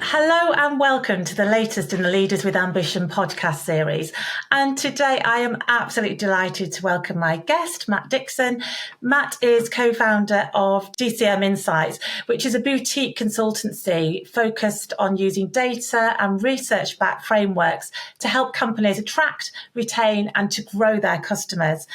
Hello and welcome to the latest in the Leaders with Ambition podcast series. And today I am absolutely delighted to welcome my guest, Matt Dixon. Matt is co-founder of DCM Insights, which is a boutique consultancy focused on using data and research-backed frameworks to help companies attract, retain, and to grow their customers.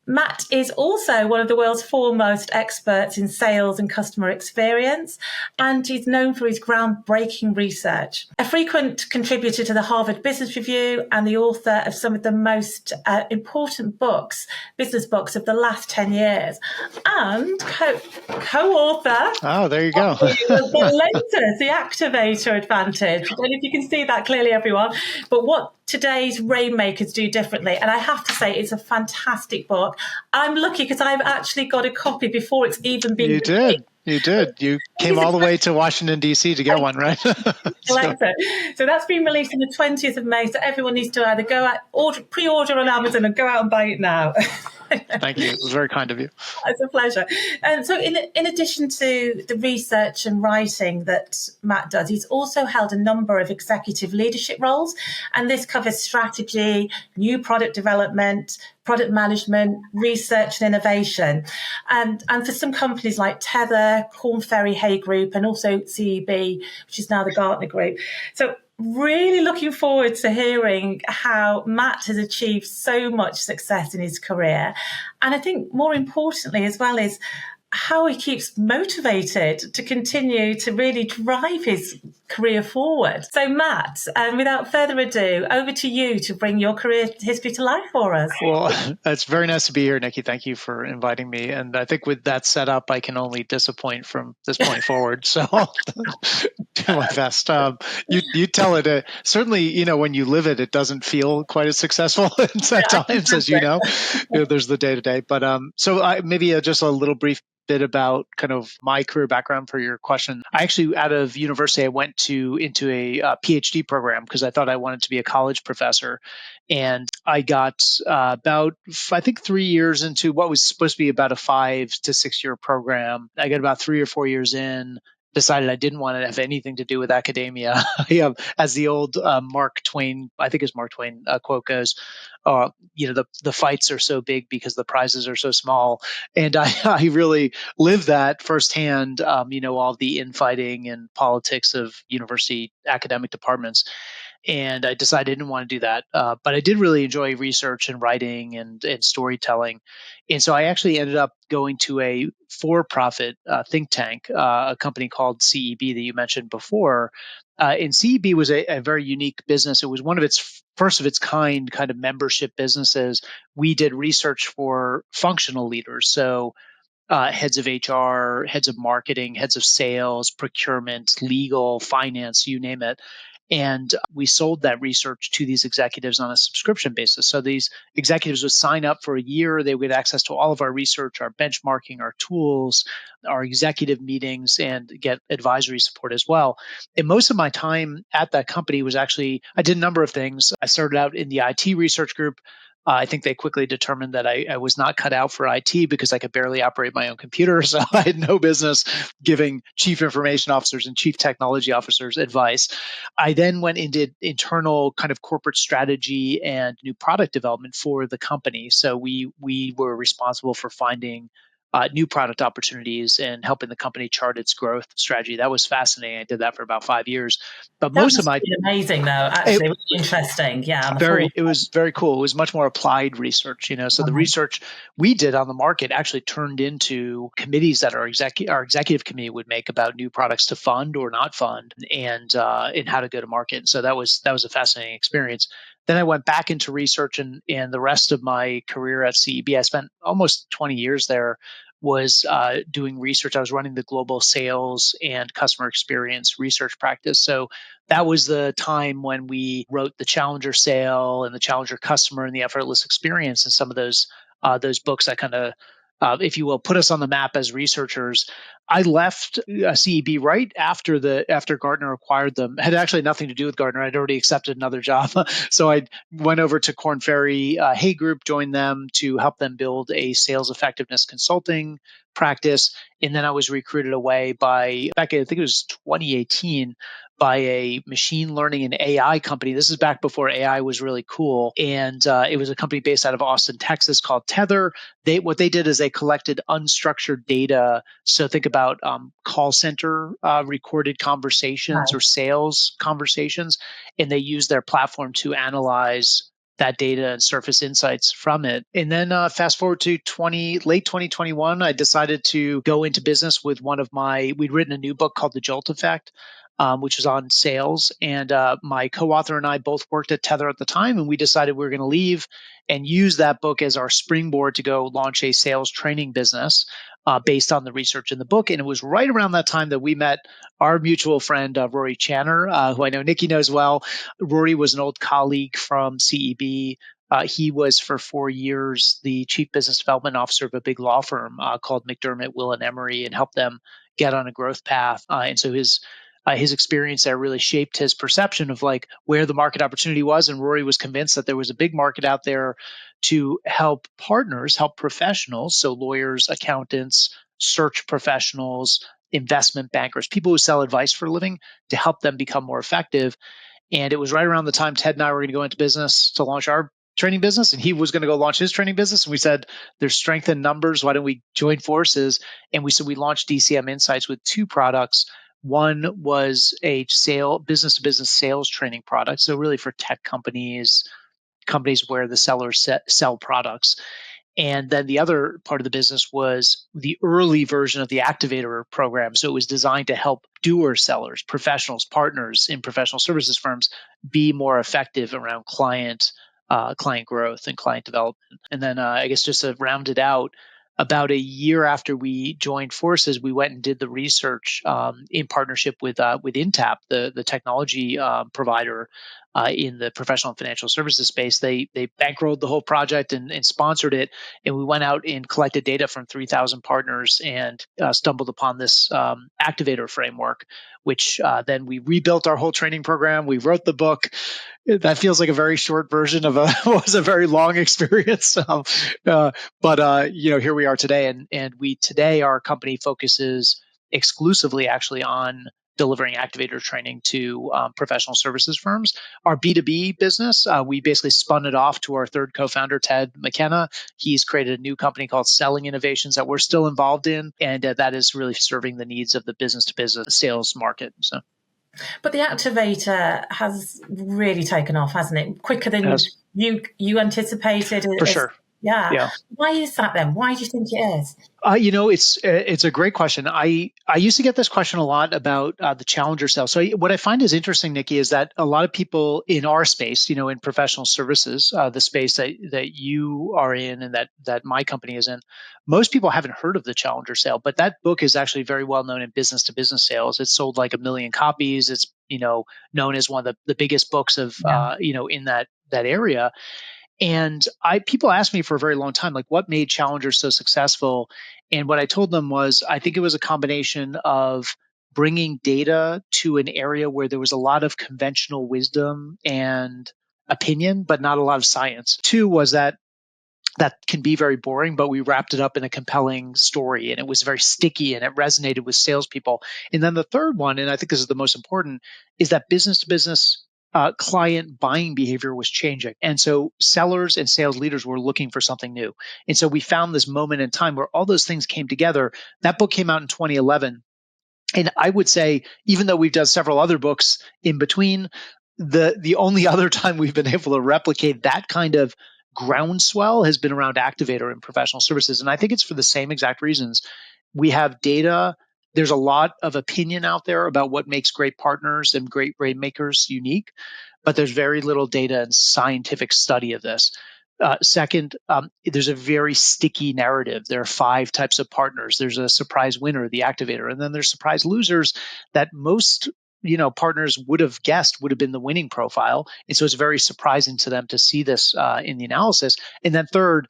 Matt is also one of the world's foremost experts in sales and customer experience, and he's known for his groundbreaking research. A frequent contributor to the Harvard Business Review and the author of some of the most important business books of the last 10 years, and co-author. Oh, there you go. The Latest, the Activator Advantage. I don't know if you can see that clearly, everyone, but what today's rainmakers do differently. And I have to say, it's a fantastic book. I'm lucky because I've actually got a copy before it's even been released. You did. You came all the way to Washington, D.C. to get one, right? So that's been released on the 20th of May. So everyone needs to either go out, pre-order on Amazon and go out and buy it now. Thank you. It was very kind of you. It's a pleasure. So in addition to the research and writing that Matt does, he's also held a number of executive leadership roles. And this covers strategy, new product development, product management, research and innovation. And for some companies like Tether, Korn Ferry Hay Group, and also CEB, which is now the Gartner Group. So really looking forward to hearing how Matt has achieved so much success in his career. And I think more importantly as well is how he keeps motivated to continue to really drive his career forward. So Matt, without further ado, over to you to bring your career history to life for us. Well, it's very nice to be here, Nikki. Thank you for inviting me. And I think with that set up, I can only disappoint from this point forward. So I'll do my best. You tell it. Certainly, when you live it, it doesn't feel quite as successful at times, as you know. There's the day-to-day. But so maybe just a little brief bit about kind of my career background for your question. I actually, out of university, I went into a PhD program because I thought I wanted to be a college professor. And I got about, I think, 3 years into what was supposed to be about a 5 to 6 year program. I got about 3 or 4 years in, decided I didn't want to have anything to do with academia. As the old Mark Twain, I think it's Mark Twain quote goes, the fights are so big because the prizes are so small. And I really lived that firsthand, all the infighting and politics of university academic departments. And I decided I didn't want to do that. But I did really enjoy research and writing and storytelling. And so I actually ended up going to a for-profit think tank, a company called CEB that you mentioned before. And CEB was a very unique business. It was one of its first of its kind of membership businesses. We did research for functional leaders. So heads of HR, heads of marketing, heads of sales, procurement, legal, finance, you name it. And we sold that research to these executives on a subscription basis. So these executives would sign up for a year. They would get access to all of our research, our benchmarking, our tools, our executive meetings, and get advisory support as well. And most of my time at that company was actually, I did a number of things. I started out in the IT research group. I think they quickly determined that I was not cut out for IT because I could barely operate my own computer. So I had no business giving chief information officers and chief technology officers advice. I then went into internal kind of corporate strategy and new product development for the company. So we were responsible for finding new product opportunities and helping the company chart its growth strategy. That was fascinating. I did that for about 5 years. But that most of my amazing though. Actually, it was interesting. Yeah, it was very cool. It was much more applied research. So the research we did on the market actually turned into committees that our executive committee would make about new products to fund or not fund, and how to go to market. So that was a fascinating experience. Then I went back into research, and the rest of my career at CEB, I spent almost 20 years there, was doing research. I was running the global sales and customer experience research practice. So that was the time when we wrote the Challenger Sale and the Challenger Customer and the Effortless Experience, and some of those books that kind of, if you will, put us on the map as researchers. I left CEB right after Gartner acquired them. It had actually nothing to do with Gartner. I'd already accepted another job, so I went over to Korn Ferry Hay Group, joined them to help them build a sales effectiveness consulting practice, and then I was recruited away by back in, I think it was 2018, by a machine learning and AI company. This is back before AI was really cool, and it was a company based out of Austin, Texas, called Tether. What they did is they collected unstructured data. So think about call center recorded conversations or Right. sales conversations, and they use their platform to analyze that data and surface insights from it. And then fast forward to late 2021, I decided to go into business with we'd written a new book called The Jolt Effect, which was on sales. And my co-author and I both worked at Tether at the time, and we decided we were going to leave and use that book as our springboard to go launch a sales training business based on the research in the book. And it was right around that time that we met our mutual friend, Rory Channer, who I know Nikki knows well. Rory was an old colleague from CEB. He was for 4 years the chief business development officer of a big law firm called McDermott, Will and Emery, and helped them get on a growth path. And so his experience there really shaped his perception of like where the market opportunity was. And Rory was convinced that there was a big market out there to help partners, help professionals, so lawyers, accountants, search professionals, investment bankers, people who sell advice for a living, to help them become more effective. And it was right around the time Ted and I were going to go into business to launch our training business, and he was going to go launch his training business. And we said, there's strength in numbers. Why don't we join forces? And we launched DCM Insights with two products. One was a business to business sales training product. So really for tech companies where the sellers sell products. And then the other part of the business was the early version of the activator program. So it was designed to help doer sellers, professionals, partners in professional services firms be more effective around client growth and client development. And then I guess just to round it out, about a year after we joined forces, we went and did the research in partnership with Intap, the technology provider in the professional and financial services space. They bankrolled the whole project and sponsored it, and we went out and collected data from 3,000 partners and stumbled upon this activator framework, which then we rebuilt our whole training program. We wrote the book. That feels like a very short version of what was a very long experience. But here we are today, and today our company focuses exclusively actually on delivering activator training to professional services firms. Our B2B business, we basically spun it off to our third co-founder, Ted McKenna. He's created a new company called Selling Innovations that we're still involved in, and that is really serving the needs of the business-to-business sales market. So, But the activator has really taken off, hasn't it? Quicker than you anticipated. For sure. Yeah. Why is that then? Why do you think it is? It's a great question. I used to get this question a lot about the challenger sale. So what I find is interesting, Nikki, is that a lot of people in our space, in professional services, the space that you are in and that my company is in, most people haven't heard of the challenger sale. But that book is actually very well known in business to business sales. It's sold like 1 million copies. It's known as one of the biggest books of in that area. And people asked me for a very long time, like, what made Challenger so successful? And what I told them was, I think it was a combination of bringing data to an area where there was a lot of conventional wisdom and opinion, but not a lot of science. Two was that can be very boring, but we wrapped it up in a compelling story, and it was very sticky and it resonated with salespeople. And then the third one, and I think this is the most important, is that business to business client buying behavior was changing. And so sellers and sales leaders were looking for something new. And so we found this moment in time where all those things came together. That book came out in 2011. And I would say, even though we've done several other books in between, the only other time we've been able to replicate that kind of groundswell has been around Activator and professional services. And I think it's for the same exact reasons. We have data. There's a lot of opinion out there about what makes great partners and great rainmakers unique, but there's very little data and scientific study of this. Second, there's a very sticky narrative. There are 5 types of partners. There's a surprise winner, the activator, and then there's surprise losers that most partners would have guessed would have been the winning profile. And so it's very surprising to them to see this in the analysis. And then third,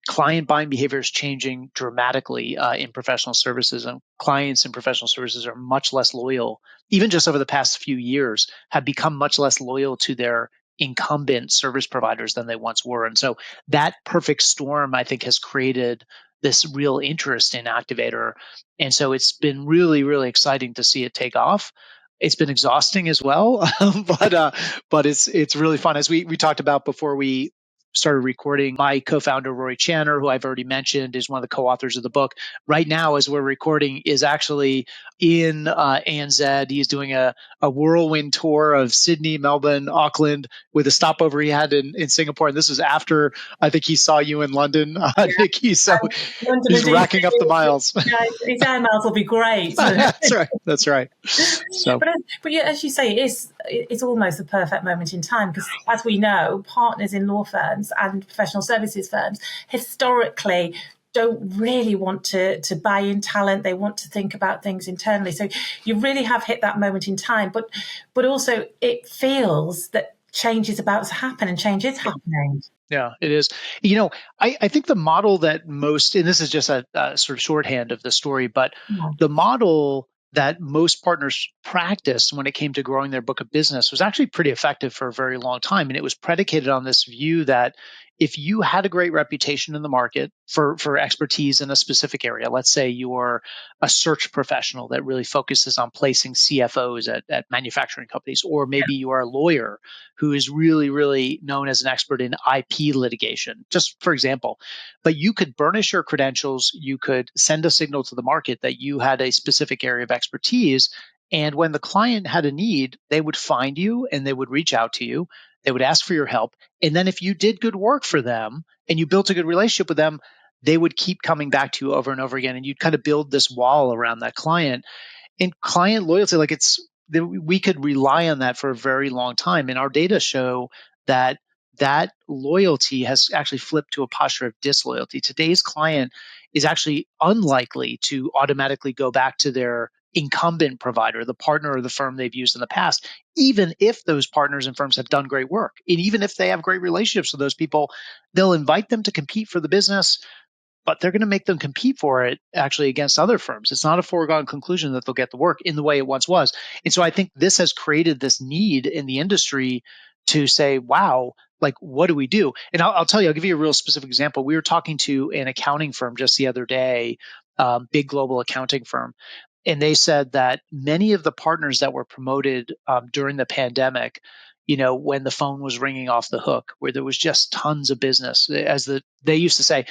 client buying behavior is changing dramatically in professional services, and clients in professional services are much less loyal, even just over the past few years, have become much less loyal to their incumbent service providers than they once were. And so that perfect storm, I think, has created this real interest in Activator. And so it's been really, really exciting to see it take off. It's been exhausting as well, but it's really fun. As we talked about before we started recording, my co-founder Rory Channer, who I've already mentioned, is one of the co-authors of the book. Right now, as we're recording, is actually in ANZ. He's doing a whirlwind tour of Sydney, Melbourne, Auckland, with a stopover he had in Singapore. And this was after I think he saw you in London, Nikki. So he's racking up the miles. Yeah, his air miles will be great. That's right. That's right. So, but yeah, as you say, it's almost the perfect moment in time because, as we know, partners in law firms and professional services firms historically don't really want to buy in talent. They want to think about things internally. So you really have hit that moment in time. But also it feels that change is about to happen and change is happening. Yeah, it is. I think the model that most, and this is just a sort of shorthand of the story, but the model that most partners practiced when it came to growing their book of business was actually pretty effective for a very long time. And it was predicated on this view that if you had a great reputation in the market for expertise in a specific area, let's say you're a search professional that really focuses on placing CFOs at manufacturing companies, or maybe you are a lawyer who is really, really known as an expert in IP litigation, just for example. But you could burnish your credentials, you could send a signal to the market that you had a specific area of expertise. And when the client had a need, they would find you and they would reach out to you. They would ask for your help. And then if you did good work for them and you built a good relationship with them, they would keep coming back to you over and over again. And you'd kind of build this wall around that client. And client loyalty, we could rely on that for a very long time. And our data show that that loyalty has actually flipped to a posture of disloyalty. Today's client is actually unlikely to automatically go back to their incumbent provider, the partner or the firm they've used in the past, even if those partners and firms have done great work. And even if they have great relationships with those people, they'll invite them to compete for the business, but they're going to make them compete for it actually against other firms. It's not a foregone conclusion that they'll get the work in the way it once was. And so I think this has created this need in the industry to say, wow, like, what do we do? And I'll tell you, I'll give you a real specific example. We were talking to an accounting firm just the other day, big global accounting firm. And they said that many of the partners that were promoted during the pandemic, when the phone was ringing off the hook, where there was just tons of business, they used to say,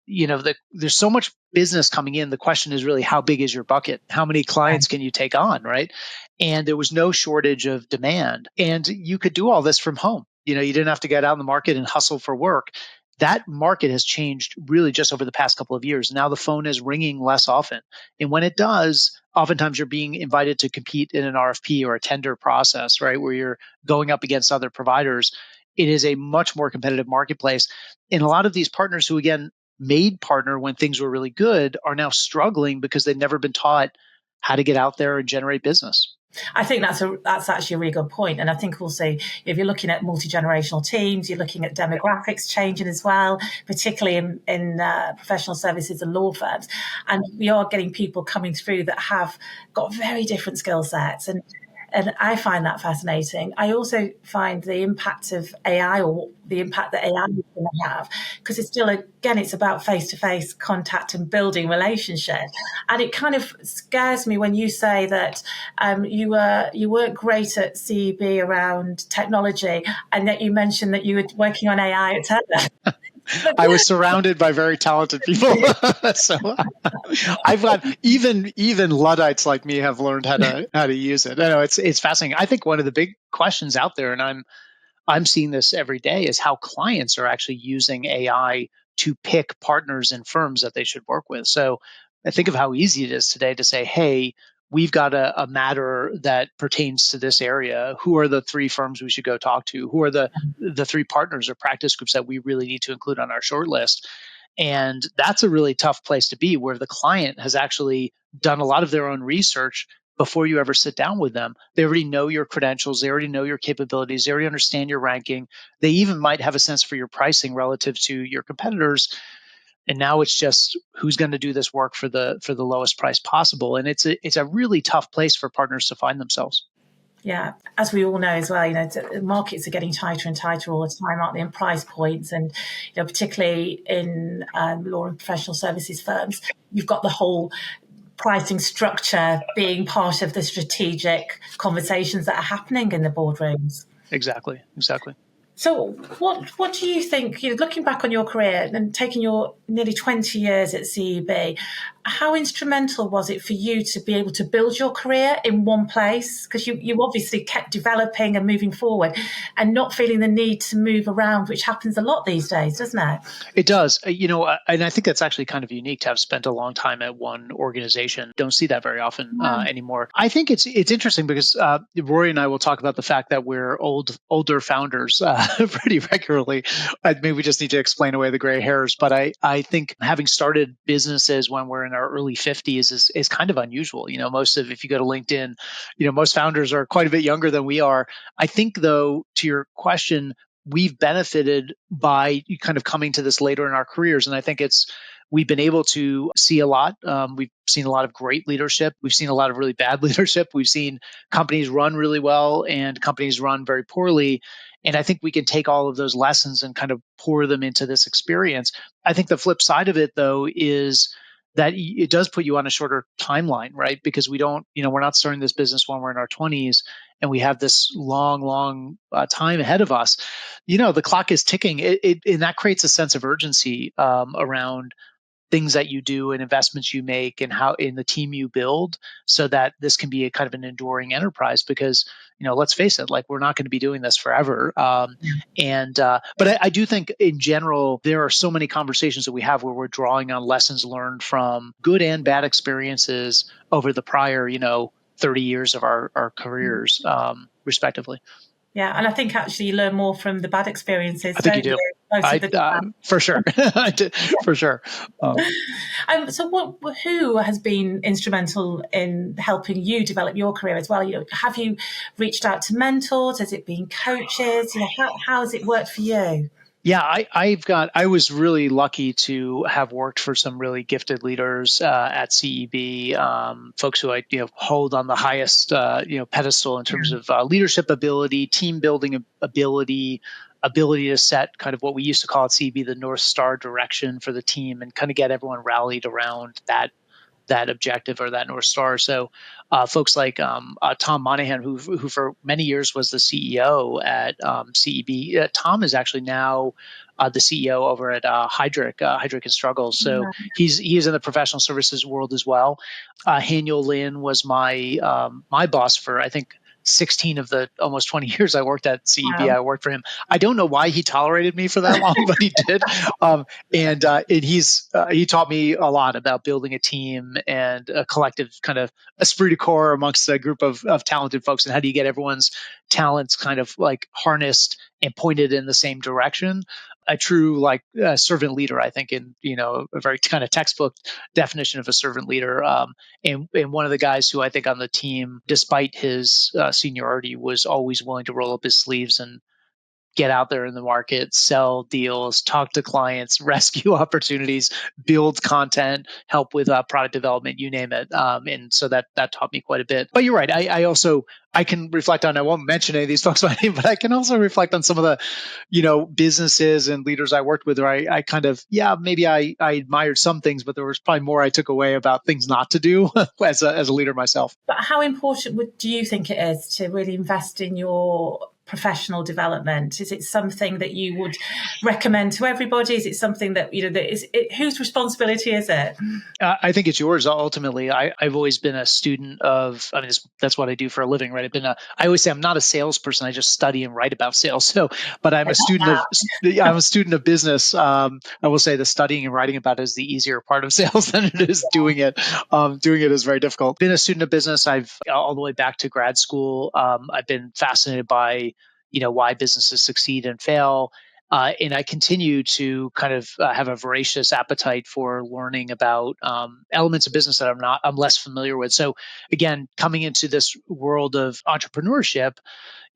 there's so much business coming in. The question is really, how big is your bucket? How many clients can you take on, right? And there was no shortage of demand. And you could do all this from home. You didn't have to get out in the market and hustle for work. That market has changed really just over the past couple of years. Now the phone is ringing less often. And when it does, oftentimes you're being invited to compete in an RFP or a tender process, right? Where you're going up against other providers. It is a much more competitive marketplace. And a lot of these partners who, again, made partner when things were really good are now struggling because they've never been taught how to get out there and generate business. I think that's actually a really good point. And I think also if you're looking at multi-generational teams, you're looking at demographics changing as well, particularly in professional services and law firms. And we are getting people coming through that have got very different skill sets. And I find that fascinating. I also find the impact of AI, or the impact that AI is going to have, because it's still, again, it's about face-to-face contact and building relationships. And it kind of scares me when you say that you weren't great at CEB around technology, and that you mentioned that you were working on AI at Tether. I was surrounded by very talented people. So I've got even Luddites like me have learned how to use it. I know it's fascinating. I think one of the big questions out there, and I'm seeing this every day, is how clients are actually using AI to pick partners and firms that they should work with. So I think of how easy it is today to say, hey, we've got a matter that pertains to this area. Who are the 3 firms we should go talk to? Who are the 3 partners or practice groups that we really need to include on our short list? And that's a really tough place to be, where the client has actually done a lot of their own research before you ever sit down with them. They already know your credentials. They already know your capabilities. They already understand your ranking. They even might have a sense for your pricing relative to your competitors. And now it's just who's going to do this work for the lowest price possible. And it's a really tough place for partners to find themselves. Yeah, as we all know as well, markets are getting tighter and tighter all the time, aren't they? And price points, and particularly in law and professional services firms, you've got the whole pricing structure being part of the strategic conversations that are happening in the boardrooms. Exactly. So what do you think, looking back on your career and taking your nearly 20 years at CEB, how instrumental was it for you to be able to build your career in one place? Because you obviously kept developing and moving forward and not feeling the need to move around, which happens a lot these days, doesn't it? It does. And I think that's actually kind of unique to have spent a long time at one organization. Don't see that very often anymore. I think it's interesting because Rory and I will talk about the fact that we're older founders pretty regularly. Maybe we just need to explain away the gray hairs. But I think having started businesses when we're in our early 50s is kind of unusual. If you go to LinkedIn, most founders are quite a bit younger than we are. I think, though, to your question, we've benefited by kind of coming to this later in our careers. And I think we've been able to see a lot. We've seen a lot of great leadership. We've seen a lot of really bad leadership. We've seen companies run really well and companies run very poorly. And I think we can take all of those lessons and kind of pour them into this experience. I think the flip side of it, though, is that it does put you on a shorter timeline, right? Because we're not starting this business when we're in our 20s and we have this long time ahead of us. The clock is ticking, and that creates a sense of urgency around things that you do and investments you make and how in the team you build, so that this can be a kind of an enduring enterprise. Because let's face it, like, we're not going to be doing this forever. But I do think in general there are so many conversations that we have where we're drawing on lessons learned from good and bad experiences over the prior 30 years of our careers, respectively. Yeah, and I think actually you learn more from the bad experiences. I think you do. For sure. For sure. So who has been instrumental in helping you develop your career as well? Have you reached out to mentors? Has it been coaches? How has it worked for you? Yeah, I was really lucky to have worked for some really gifted leaders at CEB, folks who I hold on the highest pedestal in terms of leadership ability, team building ability to set kind of what we used to call at CEB the North Star direction for the team, and kind of get everyone rallied around that objective or that North Star. So folks like Tom Monahan, who for many years was the CEO at CEB. Tom is actually now the CEO over at Heidrick and Struggles. So he is in the professional services world as well. Haniel Lin was my boss for, I think, 16 of the almost 20 years I worked at CEB. Wow. I worked for him. I don't know why he tolerated me for that long, but he did. And he taught me a lot about building a team and a collective kind of esprit de corps amongst a group of talented folks, and how do you get everyone's talents kind of like harnessed and pointed in the same direction. A true servant leader, I think, in a very kind of textbook definition of a servant leader. And one of the guys who I think on the team, despite his seniority, was always willing to roll up his sleeves and get out there in the market, sell deals, talk to clients, rescue opportunities, build content, help with product development, you name it. And so that taught me quite a bit. But you're right. I can reflect on, I won't mention any of these folks by name, but I can also reflect on some of the, businesses and leaders I worked with where I kind of, maybe I admired some things, but there was probably more I took away about things not to do as a leader myself. But how important do you think it is to really invest in your professional development? Is it something that you would recommend to everybody? Is it something that whose responsibility is it? I think it's yours ultimately. I've always been a student of. I mean, that's what I do for a living, right? I always say I'm not a salesperson. I just study and write about sales. But I'm a student of business. I will say the studying and writing about it is the easier part of sales than it is doing it. Doing it is very difficult. Been a student of business. I've all the way back to grad school. I've been fascinated by why businesses succeed and fail. And I continue to kind of have a voracious appetite for learning about elements of business that I'm less familiar with. So again, coming into this world of entrepreneurship,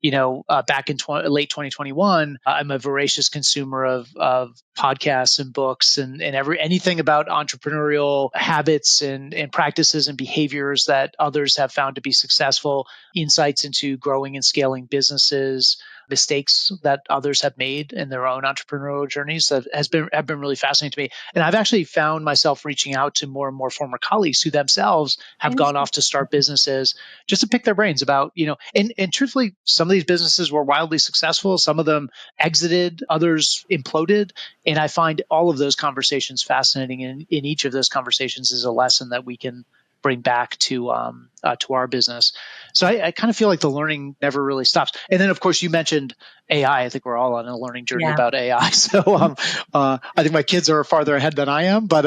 back in late 2021, I'm a voracious consumer of podcasts and books and anything about entrepreneurial habits and practices and behaviors that others have found to be successful, insights into growing and scaling businesses, mistakes that others have made in their own entrepreneurial journeys that have been really fascinating to me. And I've actually found myself reaching out to more and more former colleagues who themselves have gone off to start businesses just to pick their brains about, and truthfully, some of these businesses were wildly successful. Some of them exited, others imploded. And I find all of those conversations fascinating. And in each of those conversations is a lesson that we can bring back to our business. So I kind of feel like the learning never really stops. And then, of course, you mentioned AI. I think we're all on a learning journey about AI. So I think my kids are farther ahead than I am, but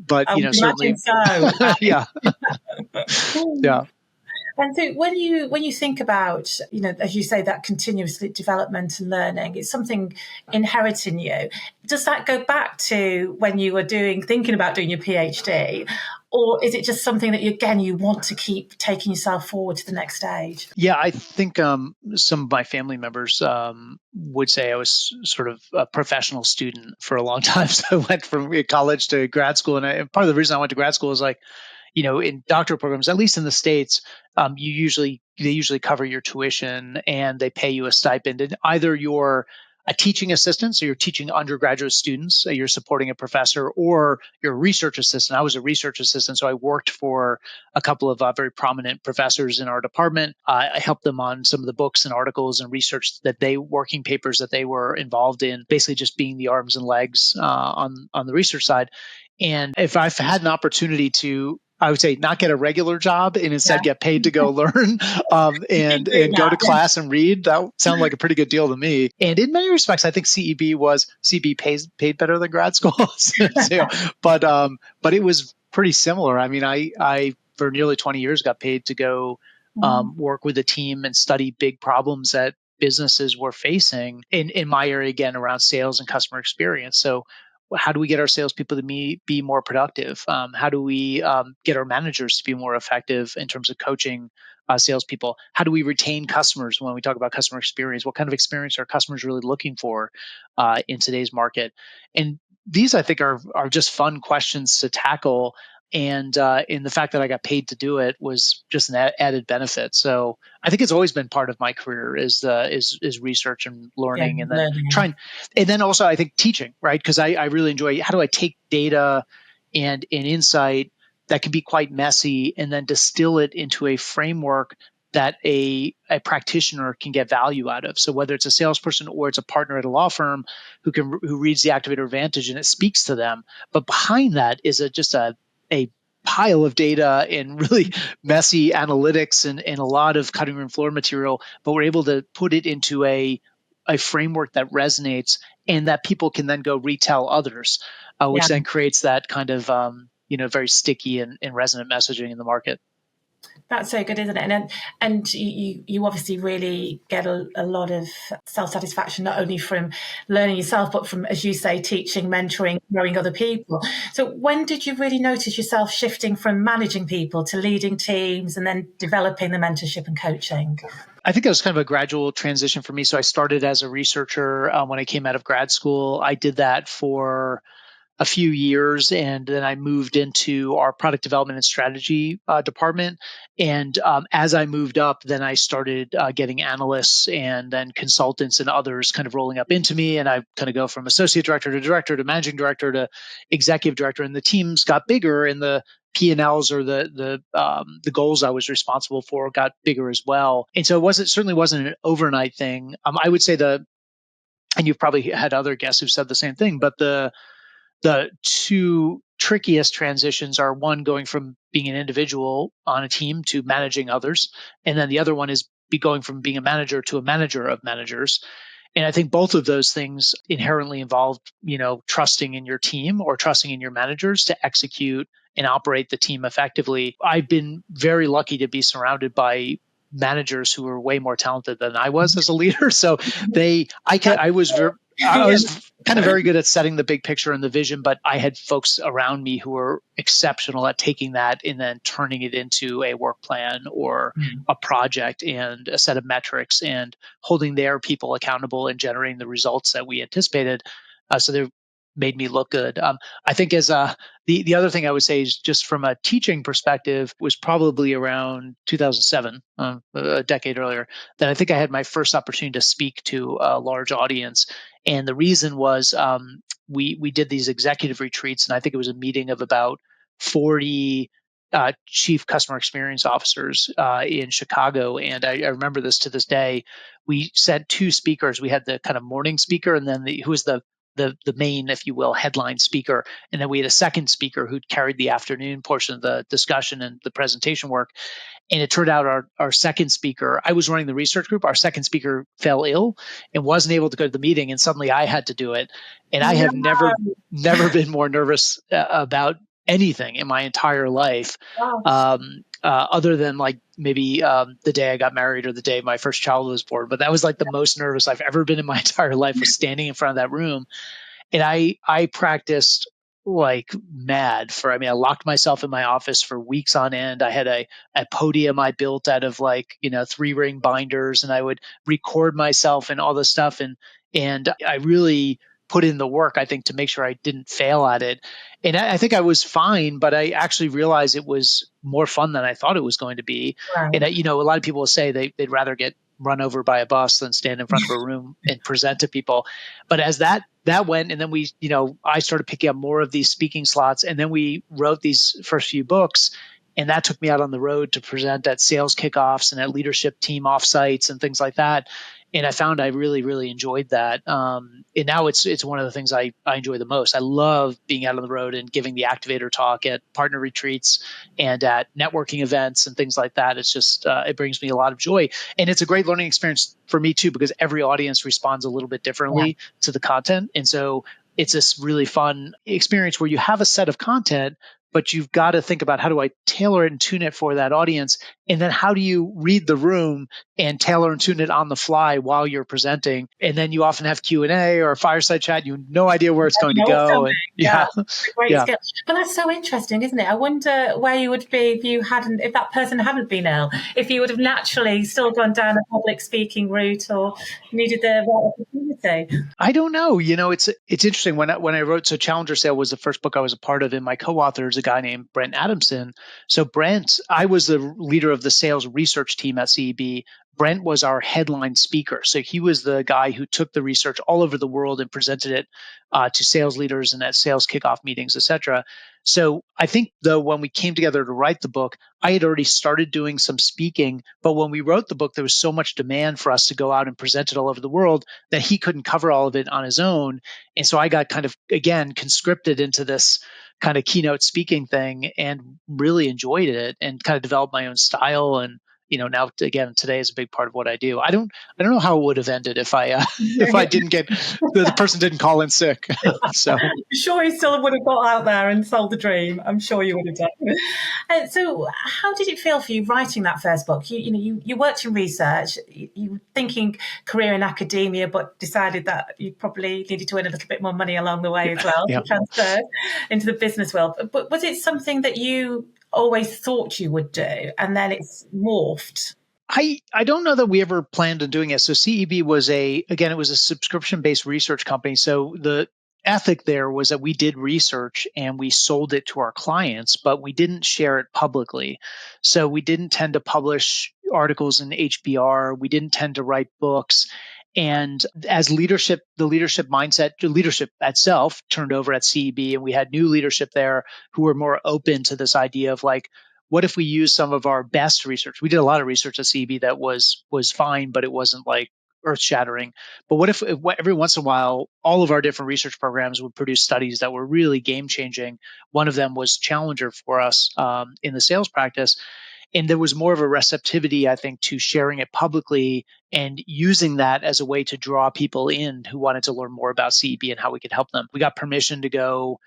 certainly, so. yeah, yeah. And so when you think about, as you say, that continuous development and learning, it's something inherent in you. Does that go back to when you were thinking about doing your PhD? Or is it just something that, you want to keep taking yourself forward to the next stage? Yeah, I think some of my family members would say I was sort of a professional student for a long time. So I went from college to grad school. And part of the reason I went to grad school is in doctoral programs, at least in the States, they usually cover your tuition and they pay you a stipend. And either you're a teaching assistant, so you're teaching undergraduate students, so you're supporting a professor, or you're a research assistant. I was a research assistant, so I worked for a couple of very prominent professors in our department. I helped them on some of the books and articles and research working papers that they were involved in, basically just being the arms and legs on the research side. And if I've had an opportunity to, I would say, not get a regular job and instead get paid to go learn and go to class and read, that sounded like a pretty good deal to me. And in many respects, I think CEB paid better than grad school. But it was pretty similar. I mean, I for nearly 20 years got paid to go work with a team and study big problems that businesses were facing in my area, again, around sales and customer experience. So how do we get our salespeople to be more productive? How do we get our managers to be more effective in terms of coaching salespeople? How do we retain customers when we talk about customer experience? What kind of experience are customers really looking for in today's market? And these, I think, are just fun questions to tackle. And in the fact that I got paid to do it was just an added benefit. So I think it's always been part of my career is research and learning, and then trying, and then also I think teaching, right? Because I really enjoy, how do I take data and an insight that can be quite messy and then distill it into a framework that a practitioner can get value out of. So whether it's a salesperson or it's a partner at a law firm who reads the Activator Advantage and it speaks to them, but behind that is just a pile of data and really messy analytics and a lot of cutting room floor material, but we're able to put it into a framework that resonates and that people can then go retell others, which then creates that kind of very sticky and resonant messaging in the market. That's so good, isn't it? And you obviously really get a lot of self-satisfaction, not only from learning yourself, but from, as you say, teaching, mentoring, growing other people. So when did you really notice yourself shifting from managing people to leading teams and then developing the mentorship and coaching? I think it was kind of a gradual transition for me. So I started as a researcher when I came out of grad school. I did that for a few years, and then I moved into our product development and strategy department. And as I moved up, then I started getting analysts and then consultants and others kind of rolling up into me. And I kind of go from associate director to managing director to executive director. And the teams got bigger, and the P&Ls or the goals I was responsible for got bigger as well. And so certainly wasn't an overnight thing. I would say and you've probably had other guests who've said the same thing, but the two trickiest transitions are, one, going from being an individual on a team to managing others. And then the other one is going from being a manager to a manager of managers. And I think both of those things inherently involve, trusting in your team or trusting in your managers to execute and operate the team effectively. I've been very lucky to be surrounded by managers who are way more talented than I was as a leader. So I I was kind of very good at setting the big picture and the vision, but I had folks around me who were exceptional at taking that and then turning it into a work plan or a project and a set of metrics and holding their people accountable and generating the results that we anticipated. So they made me look good. I think as the other thing I would say is just from a teaching perspective was probably around 2007, a decade earlier, that I think I had my first opportunity to speak to a large audience. And the reason was we did these executive retreats, and I think it was a meeting of about 40 chief customer experience officers in Chicago. And I remember this to this day. We sent two speakers. We had the kind of morning speaker, and then who was the main, if you will, headline speaker. And then we had a second speaker who carried the afternoon portion of the discussion and the presentation work. And it turned out our second speaker, I was running the research group. Our second speaker fell ill and wasn't able to go to the meeting. And suddenly I had to do it. And I have never been more nervous about anything in my entire life. Other than like maybe the day I got married or the day my first child was born. But that was like the most nervous I've ever been in my entire life, was standing in front of that room. And I practiced like mad I locked myself in my office for weeks on end. I had a podium I built out of 3-ring binders, and I would record myself and all this stuff. And I really put in the work, I think, to make sure I didn't fail at it. And I think I was fine, but I actually realized it was more fun than I thought it was going to be. Right. And a lot of people will say they'd rather get run over by a bus than stand in front of a room and present to people. But as that went, and then I started picking up more of these speaking slots, and then we wrote these first few books, and that took me out on the road to present at sales kickoffs and at leadership team offsites and things like that. And I found I really, really enjoyed that. And now it's one of the things I enjoy the most. I love being out on the road and giving the activator talk at partner retreats and at networking events and things like that. It's just, it brings me a lot of joy. And it's a great learning experience for me too, because every audience responds a little bit differently to the content. And so it's this really fun experience where you have a set of content, but you've got to think about, how do I tailor it and tune it for that audience? And then how do you read the room and tailor and tune it on the fly while you're presenting? And then you often have Q&A or a fireside chat. You have no idea where it's going to go. And, great skill. But that's so interesting, isn't it? I wonder where you would be if that person hadn't been ill, if you would have naturally still gone down a public speaking route or needed the right opportunity. I don't know. It's interesting. When I wrote, so Challenger Sale was the first book I was a part of, and my co-author is a guy named Brent Adamson. So Brent, I was the leader of the sales research team at CEB. Brent was our headline speaker. So he was the guy who took the research all over the world and presented it to sales leaders and at sales kickoff meetings, et cetera. So I think, though, when we came together to write the book, I had already started doing some speaking. But when we wrote the book, there was so much demand for us to go out and present it all over the world that he couldn't cover all of it on his own. And so I got kind of, again, conscripted into this kind of keynote speaking thing and really enjoyed it and kind of developed my own style. And now again, today is a big part of what I do. I don't know how it would have ended if I didn't get the person didn't call in sick. So I'm sure you still would have got out there and sold the dream. I'm sure you would have done. So how did it feel for you writing that first book? You worked in research, you were thinking career in academia, but decided that you probably needed to earn a little bit more money along the way as well to transfer into the business world. But was it something that you always thought you would do, and then it's morphed? I don't know that we ever planned on doing it. So CEB was it was a subscription-based research company. So the ethic there was that we did research and we sold it to our clients, but we didn't share it publicly. So we didn't tend to publish articles in HBR. We didn't tend to write books. And as the leadership mindset, leadership itself turned over at CEB, and we had new leadership there who were more open to this idea of like, what if we use some of our best research? We did a lot of research at CEB that was fine, but it wasn't like earth shattering. But what if every once in a while, all of our different research programs would produce studies that were really game changing? One of them was Challenger for us in the sales practice. And there was more of a receptivity, I think, to sharing it publicly and using that as a way to draw people in who wanted to learn more about CEB and how we could help them. We got permission to go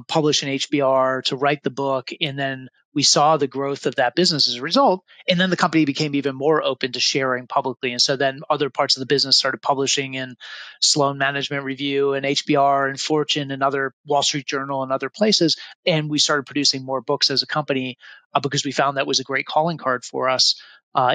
publish an HBR, to write the book. And then we saw the growth of that business as a result. And then the company became even more open to sharing publicly. And so then other parts of the business started publishing in Sloan Management Review and HBR and Fortune and other Wall Street Journal and other places. And we started producing more books as a company because we found that was a great calling card for us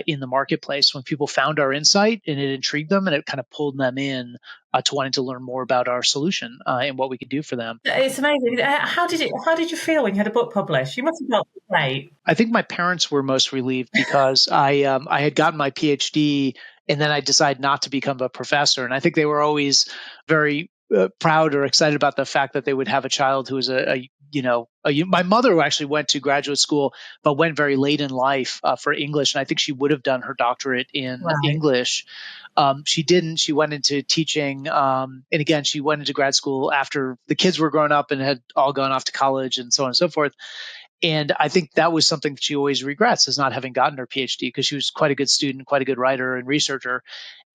in the marketplace when people found our insight and it intrigued them and it kind of pulled them in to wanting to learn more about our solution and what we could do for them. It's amazing. How did you feel when you had a book published? You must have felt great. I think my parents were most relieved because I had gotten my PhD and then I decided not to become a professor, and I think they were always very proud or excited about the fact that they would have a child who was my mother actually went to graduate school but went very late in life for English, and I think she would have done her doctorate in English. She didn't. She went into teaching, and again, she went into grad school after the kids were grown up and had all gone off to college and so on and so forth. And I think that was something that she always regrets, is not having gotten her PhD, because she was quite a good student, quite a good writer and researcher,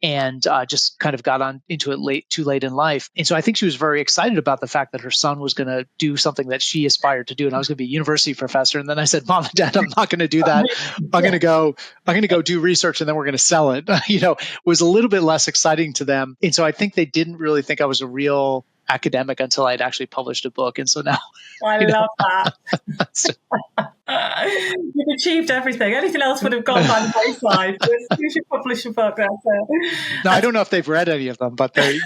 and just kind of got on into it too late in life. And so I think she was very excited about the fact that her son was going to do something that she aspired to do, and I was going to be a university professor. And then I said, "Mom and Dad, I'm not going to do that. I'm going to go do research, and then we're going to sell it." Was a little bit less exciting to them, and so I think they didn't really think I was a real academic until I'd actually published a book. And so now I love that. You've achieved everything. Anything else would have gone by the wayside. You should publish a book. That's it. No, I don't know if they've read any of them, but they,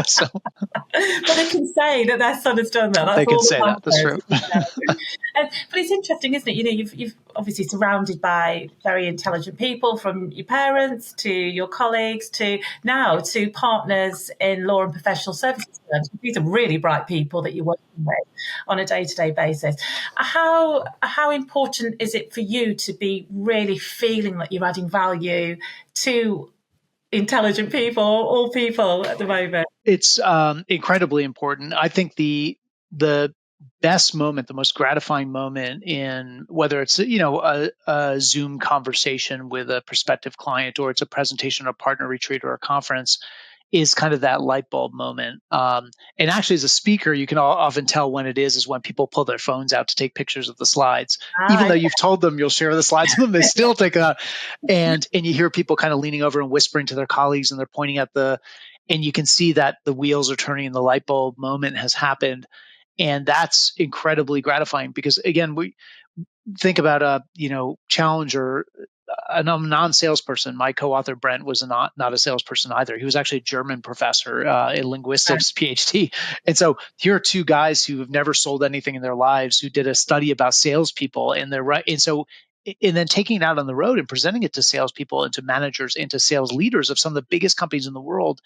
so. But they can say that their son has done that. That's they can say that. That's true. But it's interesting, isn't it? You've obviously surrounded by very intelligent people, from your parents to your colleagues to now to partners in law and professional services firms. These are really bright people that you're working with on a day-to-day basis. How important is it for you to be really feeling that you're adding value to intelligent people, all people at the moment? It's incredibly important. I think the best moment, the most gratifying moment in whether it's a Zoom conversation with a prospective client, or it's a presentation, a partner retreat, or a conference, is kind of that light bulb moment. And actually, as a speaker, you can often tell when it is when people pull their phones out to take pictures of the slides. Even though you've told them you'll share the slides with them, they still take a, and you hear people kind of leaning over and whispering to their colleagues, and they're pointing at and you can see that the wheels are turning and the light bulb moment has happened. And that's incredibly gratifying, because again, we think about a challenger, a non-salesperson. My co-author Brent was not a salesperson either. He was actually a German professor, a linguistics PhD. And so here are two guys who have never sold anything in their lives, who did a study about salespeople, and they're right. And so, and then taking it out on the road and presenting it to salespeople and to managers and to sales leaders of some of the biggest companies in the world,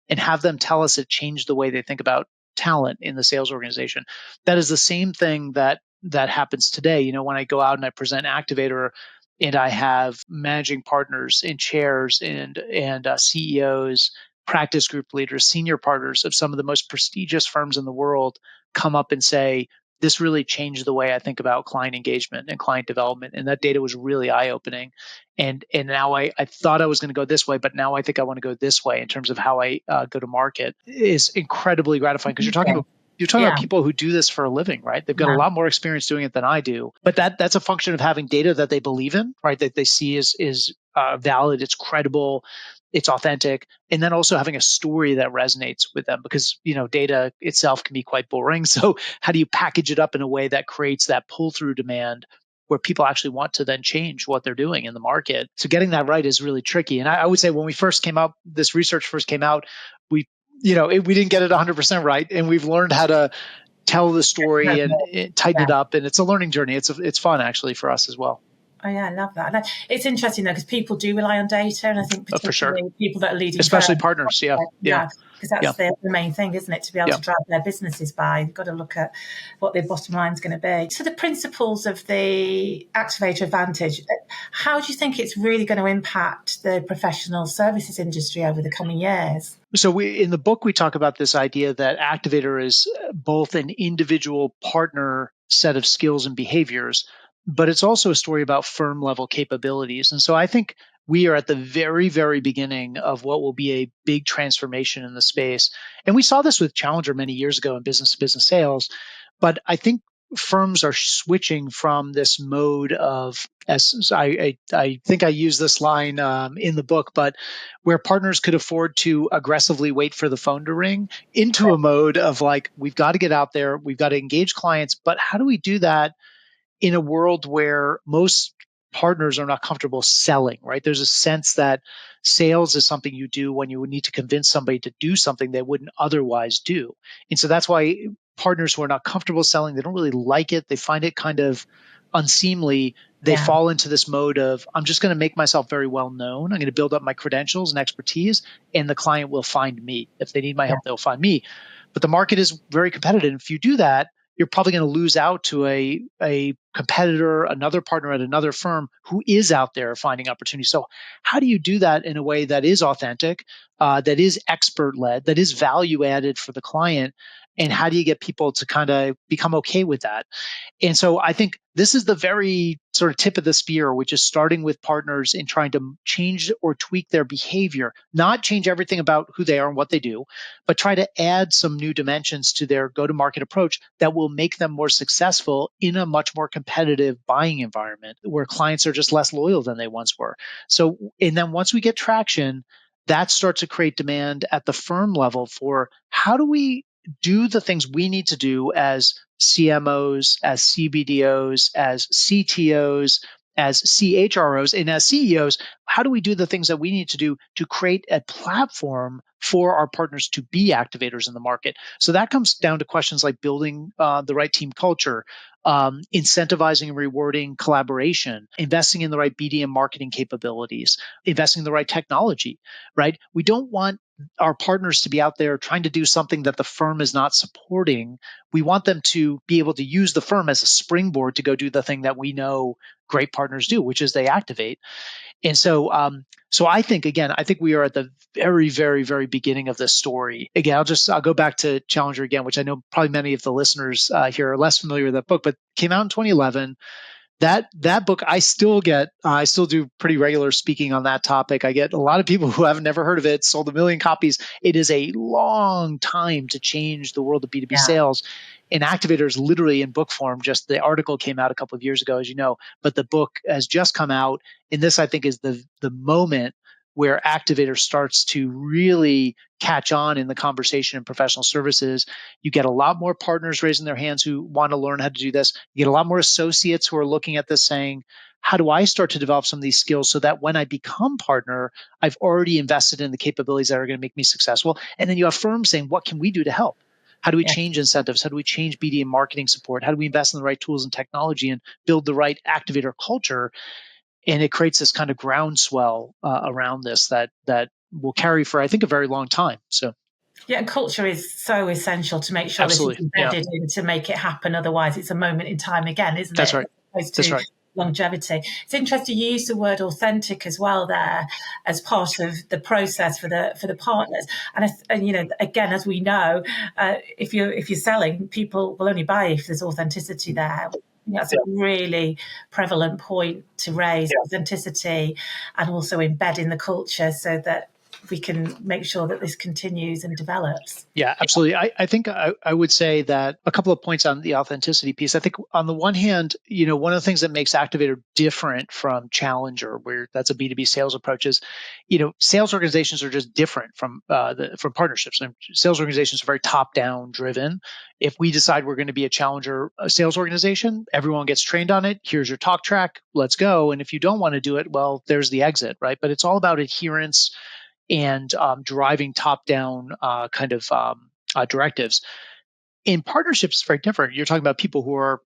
and have them tell us it changed the way they think about talent in the sales organization. That is the same thing that happens today. When I go out and I present Activator, and I have managing partners and chairs and CEOs, practice group leaders, senior partners of some of the most prestigious firms in the world come up and say, "This really changed the way I think about client engagement and client development." And that data was really eye-opening. And now I thought I was going to go this way, but now I think I want to go this way in terms of how I go to market. Is incredibly gratifying, because you're talking about people who do this for a living, right? They've got a lot more experience doing it than I do. But that's a function of having data that they believe in, right? That they see is valid, it's credible, it's authentic, and then also having a story that resonates with them, because data itself can be quite boring. So how do you package it up in a way that creates that pull-through demand, where people actually want to then change what they're doing in the market? So getting that right is really tricky. And I would say when we first came out, this research first came out, we didn't get it 100% right, and we've learned how to tell the story and tighten it up, and it's a learning journey. It's fun actually for us as well. Oh yeah, I love that. It's interesting though, because people do rely on data, and I think particularly people that are leading, especially partners, because that's the main thing, isn't it? To be able to drive their businesses by, you've got to look at what their bottom line is going to be. So the principles of the Activator Advantage, how do you think it's really going to impact the professional services industry over the coming years? So in the book, we talk about this idea that Activator is both an individual partner set of skills and behaviors, but it's also a story about firm level capabilities. And so I think we are at the very, very beginning of what will be a big transformation in the space. And we saw this with Challenger many years ago in business to business sales. But I think firms are switching from this mode of, as I think I use this line in the book, but where partners could afford to aggressively wait for the phone to ring, into a mode of like, we've got to get out there, we've got to engage clients, but how do we do that in a world where most partners are not comfortable selling, right? There's a sense that sales is something you do when you would need to convince somebody to do something they wouldn't otherwise do. And so that's why partners who are not comfortable selling, they don't really like it. They find it kind of unseemly. They Yeah. fall into this mode of, I'm just going to make myself very well known. I'm going to build up my credentials and expertise, and the client will find me. If they need my help, they'll find me. But the market is very competitive. If you do that, you're probably going to lose out to a competitor, another partner at another firm who is out there finding opportunities. So how do you do that in a way that is authentic, that is expert led, that is value added for the client? And how do you get people to kind of become okay with that? And so I think this is the very sort of tip of the spear, which is starting with partners and trying to change or tweak their behavior, not change everything about who they are and what they do, but try to add some new dimensions to their go-to-market approach that will make them more successful in a much more competitive buying environment where clients are just less loyal than they once were. So, and then once we get traction, that starts to create demand at the firm level for how do we do the things we need to do as CMOs, as CBDOs, as CTOs, as CHROs, and as CEOs. How do we do the things that we need to do to create a platform for our partners to be activators in the market? So that comes down to questions like building the right team culture, incentivizing and rewarding collaboration, investing in the right BD and marketing capabilities, investing in the right technology, right? We don't want our partners to be out there trying to do something that the firm is not supporting. We want them to be able to use the firm as a springboard to go do the thing that we know great partners do, which is they activate. And so, so I think, again, I think we are at the very, very, very beginning of this story. Again, I'll go back to Challenger again, which I know probably many of the listeners here are less familiar with that book, but came out in 2011. That book, I still do pretty regular speaking on that topic. I get a lot of people who have never heard of it, sold 1 million copies. It is a long time to change the world of B2B sales. And Activators, literally in book form, just the article came out a couple of years ago, as you know, but the book has just come out. And this, I think, is the moment where Activator starts to really catch on in the conversation in professional services. You get a lot more partners raising their hands who want to learn how to do this. You get a lot more associates who are looking at this saying, how do I start to develop some of these skills so that when I become partner, I've already invested in the capabilities that are going to make me successful? And then you have firms saying, what can we do to help? How do we change incentives? How do we change BD and marketing support? How do we invest in the right tools and technology and build the right activator culture? And it creates this kind of groundswell around this that will carry for, I think, a very long time. So. Yeah, and culture is so essential to make sure Absolutely. this is embedded in to make it happen. Otherwise, it's a moment in time again, isn't That's it? Right. That's right. Longevity. It's interesting you use the word authentic as well there as part of the process for the partners. And you know, again, as we know, if you're selling, people will only buy if there's authenticity there. That's a really prevalent point to raise, authenticity, and also embedding the culture so that we can make sure that this continues and develops. Yeah, absolutely. I think I would say that a couple of points on the authenticity piece. I think on the one hand, you know, one of the things that makes Activator different from Challenger, where that's a B2B sales approach, is, you know, sales organizations are just different from partnerships. And sales organizations are very top-down driven. If we decide we're going to be a Challenger sales organization, everyone gets trained on it. Here's your talk track. Let's go. And if you don't want to do it, well, there's the exit, right? But it's all about adherence and driving top-down kind of directives. In partnerships, it's very different. You're talking about people who are,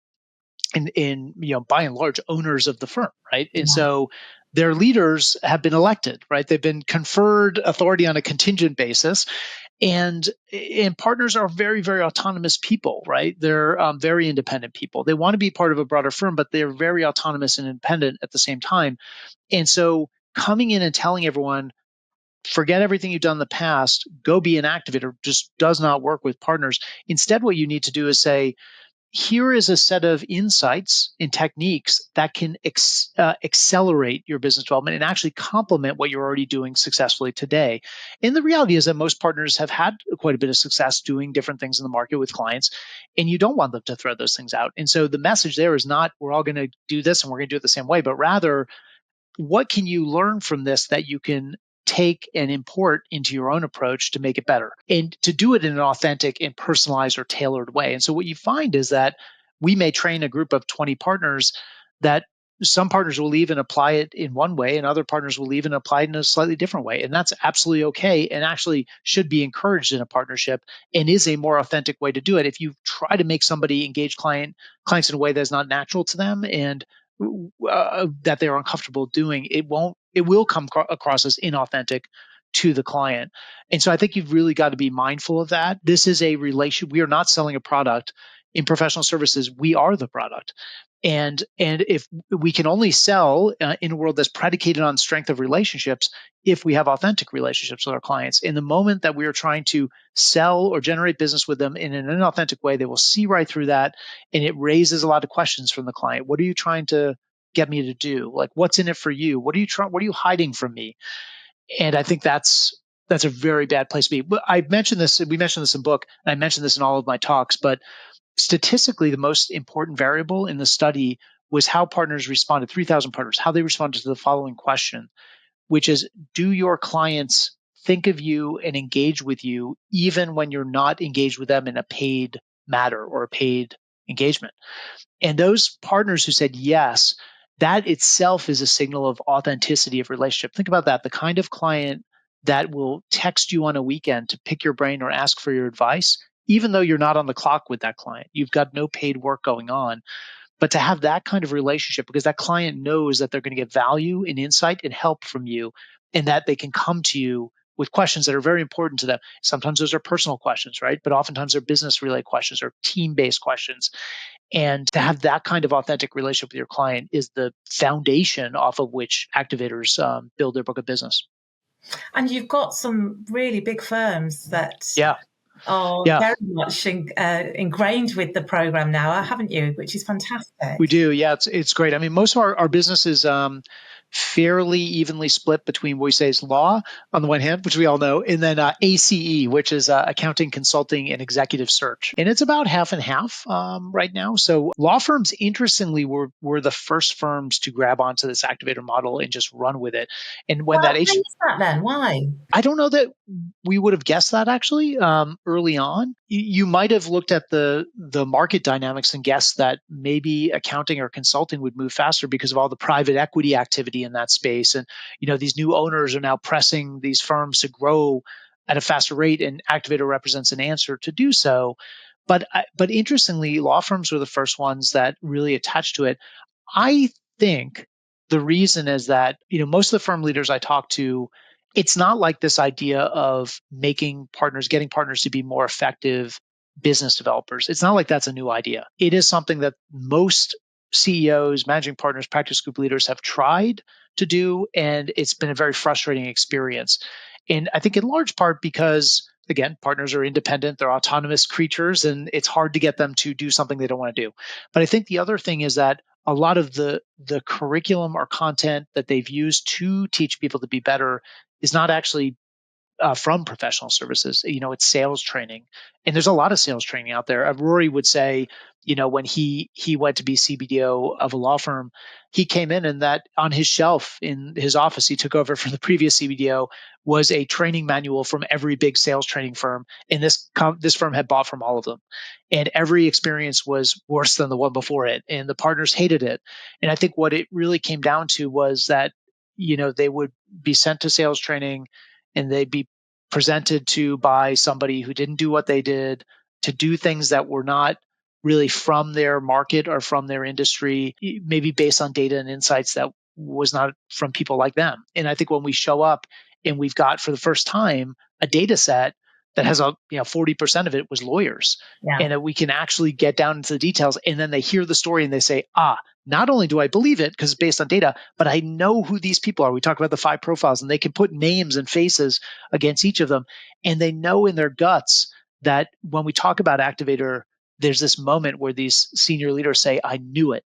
in you know, by and large, owners of the firm, right? And so their leaders have been elected, right? They've been conferred authority on a contingent basis. And partners are very, very autonomous people, right? They're very independent people. They want to be part of a broader firm, but they're very autonomous and independent at the same time. And so coming in and telling everyone, forget everything you've done in the past, go be an activator, just does not work with partners. Instead, what you need to do is say, here is a set of insights and techniques that can accelerate your business development and actually complement what you're already doing successfully today. And the reality is that most partners have had quite a bit of success doing different things in the market with clients, and you don't want them to throw those things out. And so the message there is not, we're all going to do this and we're going to do it the same way, but rather, what can you learn from this that you can take and import into your own approach to make it better and to do it in an authentic and personalized or tailored way? And so what you find is that we may train a group of 20 partners that some partners will leave and apply it in one way, and other partners will leave and apply it in a slightly different way. And that's absolutely okay, and actually should be encouraged in a partnership, and is a more authentic way to do it. If you try to make somebody engage clients in a way that's not natural to them and that they're uncomfortable doing, it will come across as inauthentic to the client. And so I think you've really got to be mindful of that. This is a relation. We are not selling a product. In professional services, we are the product. And if we can only sell in a world that's predicated on strength of relationships, if we have authentic relationships with our clients. In the moment that we are trying to sell or generate business with them in an inauthentic way, they will see right through that, and it raises a lot of questions from the client. What are you trying to get me to do? Like, what's in it for you? What are you hiding from me? And I think that's a very bad place to be. I mentioned this. We mentioned this in the book, and I mentioned this in all of my talks. But statistically, the most important variable in the study was how partners responded. 3,000 partners, how they responded to the following question, which is: do your clients think of you and engage with you even when you're not engaged with them in a paid matter or a paid engagement? And those partners who said yes, that itself is a signal of authenticity of relationship. Think about that. The kind of client that will text you on a weekend to pick your brain or ask for your advice, even though you're not on the clock with that client, you've got no paid work going on. But to have that kind of relationship, because that client knows that they're going to get value and insight and help from you, and that they can come to you with questions that are very important to them. Sometimes those are personal questions, right? But oftentimes they're business related questions or team based questions. And to have that kind of authentic relationship with your client is the foundation off of which activators build their book of business. And you've got some really big firms that Yeah. are very much ingrained with the program now, haven't you? Which is fantastic. We do. Yeah, it's great. I mean, most of our business is fairly evenly split between what we say is law on the one hand, which we all know, and then ACE, which is accounting, consulting, and executive search. And it's about half and half right now. So law firms, interestingly, were the first firms to grab onto this activator model and just run with it. And when why is that then? Why? I don't know that we would have guessed that actually early on. You might have looked at the market dynamics and guessed that maybe accounting or consulting would move faster because of all the private equity activity in that space. And, these new owners are now pressing these firms to grow at a faster rate, and Activator represents an answer to do so. But interestingly, law firms were the first ones that really attached to it. I think the reason is that, most of the firm leaders I talk to, it's not like this idea of getting partners to be more effective business developers. It's not like that's a new idea. It is something that most CEOs, managing partners, practice group leaders have tried to do, and it's been a very frustrating experience. And I think in large part because, again, partners are independent, they're autonomous creatures, and it's hard to get them to do something they don't want to do. But I think the other thing is that a lot of the curriculum or content that they've used to teach people to be better is not actually from professional services. It's sales training, and there's a lot of sales training out there. Rory would say, when he went to be CBDO of a law firm, he came in and that on his shelf in his office, he took over from the previous CBDO, was a training manual from every big sales training firm, and this firm had bought from all of them, and every experience was worse than the one before it, and the partners hated it. And I think what it really came down to was that they would be sent to sales training, and they'd be presented to by somebody who didn't do what they did, to do things that were not really from their market or from their industry, maybe based on data and insights that was not from people like them. And I think when we show up and we've got for the first time a data set that has 40% of it was lawyers, and that we can actually get down into the details, and then they hear the story and they say, not only do I believe it because it's based on data, but I know who these people are. We talk about the 5 profiles, and they can put names and faces against each of them. And they know in their guts that when we talk about Activator, there's this moment where these senior leaders say, I knew it.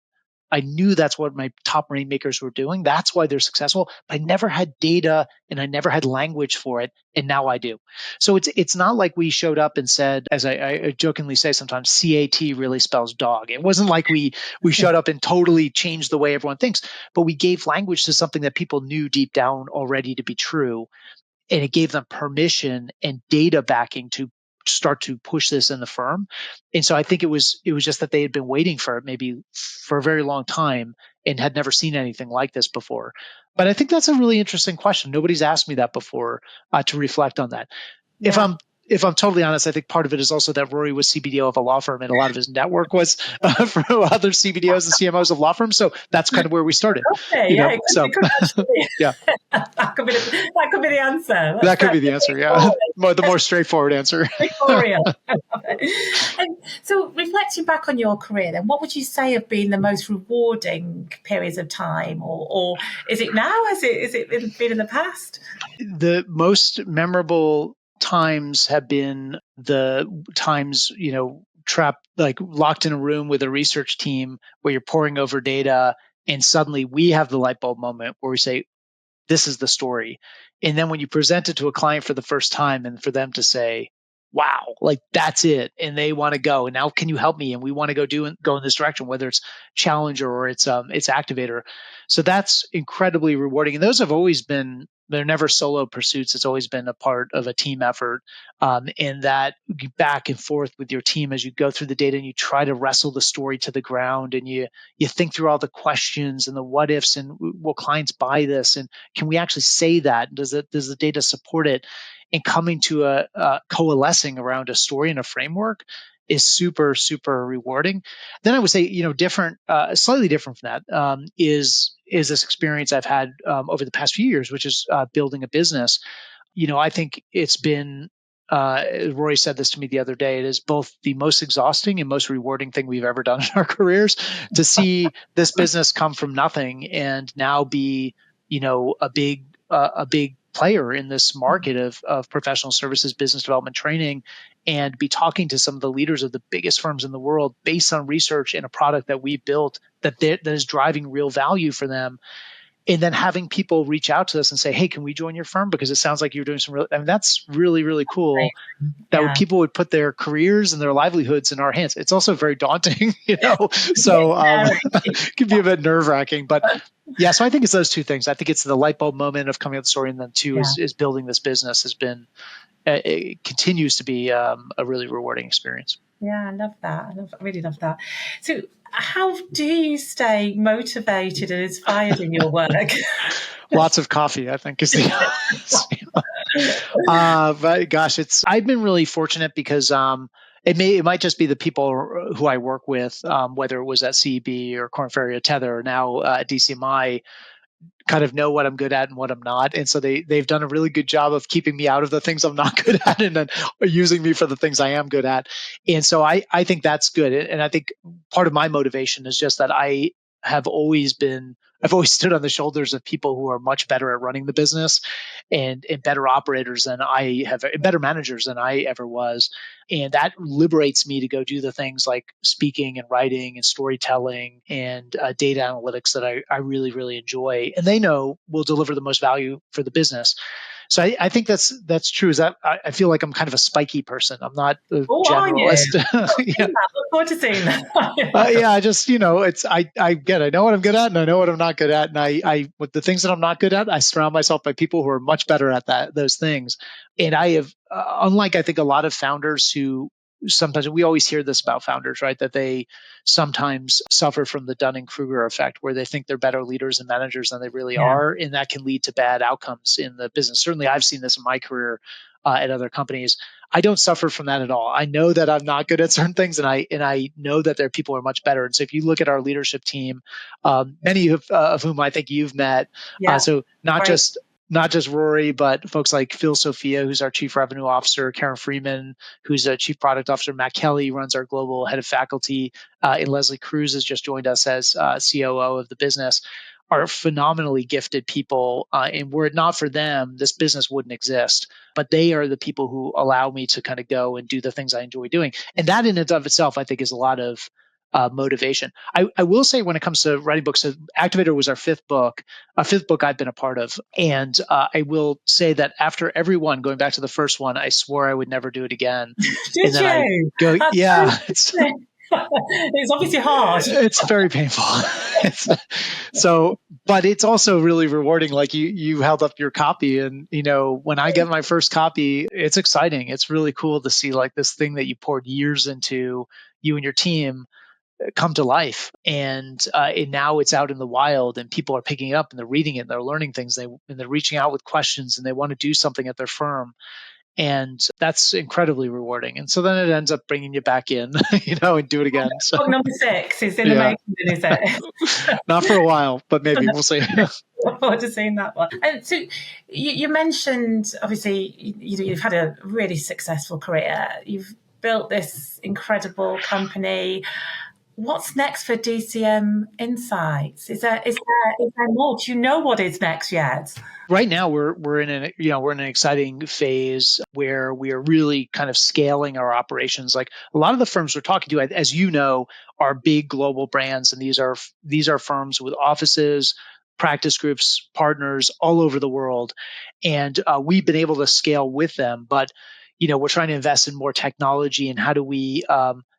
I knew that's what my top rainmakers were doing. That's why they're successful. But I never had data and I never had language for it. And now I do. So it's not like we showed up and said, as I jokingly say sometimes, CAT really spells dog. It wasn't like we showed up and totally changed the way everyone thinks, but we gave language to something that people knew deep down already to be true. And it gave them permission and data backing to start to push this in the firm. And so I think it was just that they had been waiting for it maybe for a very long time and had never seen anything like this before. But I think that's a really interesting question. Nobody's asked me that before, to reflect on that. Yeah. If I'm totally honest, I think part of it is also that Rory was CBDO of a law firm and a lot of his network was from other CBDOs and CMOs of law firms. So that's kind of where we started. Okay, yeah, Yeah. that could be the answer. That could be the answer. Yeah. The more straightforward answer. And so reflecting back on your career, then what would you say have been the most rewarding periods of time, or is it now? Has it been in the past? The most memorable times have been the times, trapped, like locked in a room with a research team where you're poring over data and suddenly we have the light bulb moment where we say, this is the story. And then when you present it to a client for the first time and for them to say, wow, like that's it. And they want to go. And now can you help me? And we want to go in this direction, whether it's Challenger or it's Activator. So that's incredibly rewarding. And those have always been, they're never solo pursuits. It's always been a part of a team effort. And that back and forth with your team as you go through the data and you try to wrestle the story to the ground and you think through all the questions and the what ifs and will clients buy this? And can we actually say that? Does the data support it? And coming to a coalescing around a story and a framework is super, super rewarding. Then I would say, different, slightly different from that, is this experience I've had over the past few years, which is building a business. I think it's been, Rory said this to me the other day, it is both the most exhausting and most rewarding thing we've ever done in our careers to see this business come from nothing and now be, a big player in this market of professional services, business development training, and be talking to some of the leaders of the biggest firms in the world based on research and a product that we built that is driving real value for them. And then having people reach out to us and say, hey, can we join your firm? Because it sounds like you're doing some that's really, really cool. That people would put their careers and their livelihoods in our hands. It's also very daunting, so it can be a bit nerve wracking, but yeah, so I think it's those two things. I think it's the light bulb moment of coming out of the story. And then two is building this business has been, it continues to be a really rewarding experience. Yeah, I love that. I really love that. So how do you stay motivated and inspired in your work? Lots of coffee, I think, is the but gosh, I've been really fortunate because it might just be the people who I work with, whether it was at CEB or Korn Ferry or Tether or now at DCMI, kind of know what I'm good at and what I'm not. And so they've done a really good job of keeping me out of the things I'm not good at and then using me for the things I am good at. And so I think that's good. And I think part of my motivation is just that I've always stood on the shoulders of people who are much better at running the business and better operators than I have, and better managers than I ever was. And that liberates me to go do the things like speaking and writing and storytelling and data analytics that I really, really enjoy. And they know will deliver the most value for the business. So I think that's true. Is that I feel like I'm kind of a spiky person. I'm not a generalist. Yeah. Look forward to seeing that. I just I know what I'm good at, and I know what I'm not good at, and I with the things that I'm not good at, I surround myself by people who are much better at those things. And I have, unlike I think a lot of founders who sometimes we always hear this about founders, right? That they sometimes suffer from the Dunning-Kruger effect, where they think they're better leaders and managers than they really are, and that can lead to bad outcomes in the business. Certainly, I've seen this in my career at other companies. I don't suffer from that at all. I know that I'm not good at certain things, and I know that there are people who are much better. And so, if you look at our leadership team, many of whom I think you've met, so not just Rory, but folks like Phil Sophia, who's our Chief Revenue Officer, Karen Freeman, who's a Chief Product Officer, Matt Kelly runs our global head of faculty, and Leslie Cruz has just joined us as COO of the business. are phenomenally gifted people. And were it not for them, this business wouldn't exist. But they are the people who allow me to kind of go and do the things I enjoy doing. And that in and of itself, I think, is a lot of motivation. I will say when it comes to writing books, so Activator was our fifth book I've been a part of. And I will say that after every one, going back to the first one, I swore I would never do it again. Did and then you? I go, That's yeah, it's obviously hard. it's very painful. So, but it's also really rewarding. Like you held up your copy, and when I get my first copy, it's exciting. It's really cool to see like this thing that you poured years into, you and your team, come to life. And now it's out in the wild, and people are picking it up and they're reading it and they're learning things. And they're reaching out with questions, and they want to do something at their firm. And that's incredibly rewarding. And so then it ends up bringing you back in, and do it again. So Book number 6 is in the making, is it? Not for a while, but maybe we'll see. I look forward to seeing that one. And so you mentioned, obviously, you've had a really successful career. You've built this incredible company. What's next for DCM Insights? Is there more? Do you know what is next yet? Right now, we're in an exciting phase where we are really kind of scaling our operations. Like a lot of the firms we're talking to, as you know, are big global brands, and these are firms with offices, practice groups, partners all over the world, and we've been able to scale with them. But we're trying to invest in more technology, and how do we